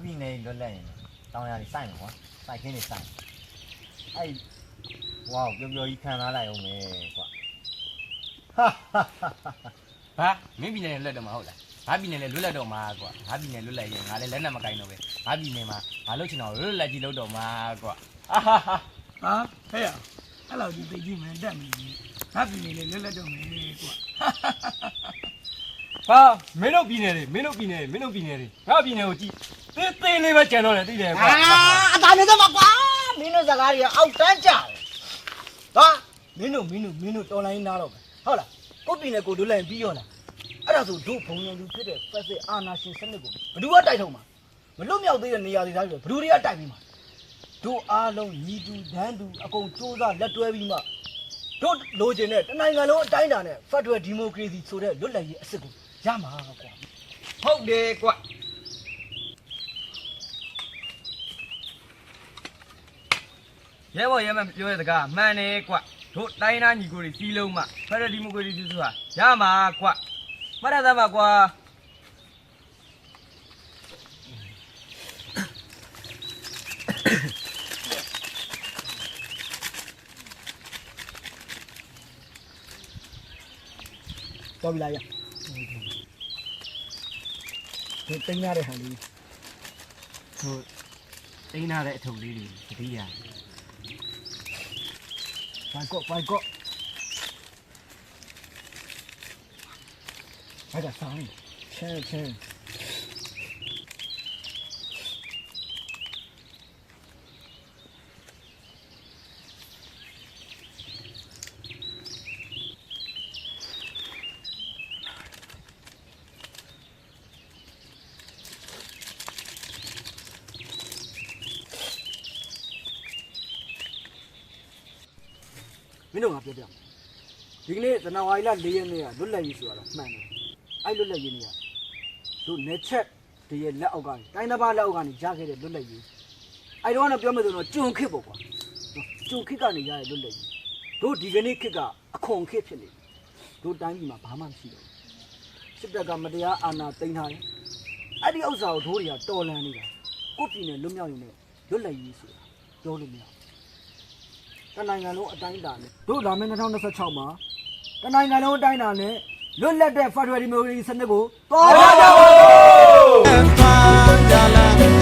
ပြည်နယ်လွတ်လပ်ရင်တောင်ရည်စိုက်မှာကွာစိုက်ခင်းတွေစိုက်အဲ့ဝေါပျော်ပျော်ကြီးခံစားလိုက်အောင်မယ်ကွာဘာမင်းပြည်နယ်လွတ်တော့မှာဟုတ်လားငါပြည်နယ်လည်းလွတ်လပ်တော့မှာကွာငါပြည်နယ်လွတ်လပ်ရင်ငါလည်းလက်နက်မကင်တော့ပဲငါပြည်နယ်မှာငါလုပ်ချင်တော့လွတ်လပ်ကြီးလုပ်တော့မှာကွာဟာဟဲ့အဲ့လောက်ဒီသိကြီးမှန်တက်မယ်ငါပြည်နယ်လည်းလွတ်လပ်တော့မယ်ကွာဟာမင်းတို့ပြည်နယ်တွေမင်းတို့ပြည်နယ်တွေငါပြည်နယ်ကိုကြည့်သေးလေးပဲကြံတော့တယ်သိတယ်ကွာအသာနေတော့ကွာမင်းတို့စကားတွေကအောက်တန်းကြတယ်ဟာမင်းတို့တော်လိုင်းနားတော့ဟုတ်လားကိုပြည်နယ်ကိုလွတ်လပ်ပြီးရောလားအဲ့ဒါဆိုတို့ဘုံရံလူဖြစ်တဲ့ဖက်စစ်အာနာရှင်စနစ်ကိုဘယ်သူကတိုက်ထုံမှာမလွတ်မြောက်သေးတဲ့နေရာတွေသားပြီးတော့ဘယ်သူတွေကတိုက်ပြီးမှာတို့အားလုံးညီတူဒန်းတူအကုန်စူးစမ်းလက်တွဲပြီးမှတို့လိုချင်တဲ့တနိုင်ငံလုံးအတိုင်းအတာနဲ့ဖက်ဒရယ်ဒီမိုကရေစီဆိုတဲ့လွတ်လပ်ရေးအစစ်ကိုရမှာကွာဟုတ်တယ်ကွာရဲဘော်ရဲမပြောတဲ့စကားမှန်တယ်ကွာတို့တိုင်းသားညီကိုတွေစီးလုံးမှဖက်ဒရယ်ဒီမိုကရေစီဆိုတာရမှာကွာမရသားမှာကွာတော်ပြီလားရဒီတင်ရတဲ့ဟာလေးတို့တင်းထားတဲ့အထုပ်လေးတွေတတိယပိုင်ကော့အဲ့ဒါဆောင်းချဲမင်းတို့ငါပြောပြဒီကနေ့ဇန်နဝါရီလ4ရက်နေ့ကလွတ်လပ်ရေးဆိုတာတော့မှန်တယ်အဲ့လွတ်လပ်ရေးနေ့ကတို့နေချက်တည်းရဲ့လက်အောက်ကနေတိုင်းတစ်ပါးလက်အောက်ကနေရခဲ့တဲ့လွတ်လပ်ရေးအဲ့တော့ကတော့ပြောမယ်ဆိုတော့ကျွန်ခစ်ပေါ့ကွာကျွန်ခစ်ကနေရတဲ့လွတ်လပ်ရေးတို့ဒီကနေ့ခစ်ကအခွန်ခစ်ဖြစ်နေတို့တိုင်းပြည်မှာဘာမှမရှိတော့စစ်တပ်ကမတရားအာဏာသိမ်းထားတယ်အဲ့ဒီဥစ္စာကိုတို့တွေကတော်လှန်နေတာကိုပြည်နယ်လွတ်မြောက်ရင်လည်းလွတ်လပ်ရေးဆိုတာပြောလို့မရတနိုင်ငံလုံးအတိုင်းအတာနဲ့တို့လာမယ့်2026မှာတနိုင်ငံလုံးအတိုင်းအတာနဲ့လွတ်လပ်တဲ့ဖက်ဒရယ်ဒီမိုကရေစီစနစ်ကိုတော်ပါကြပါ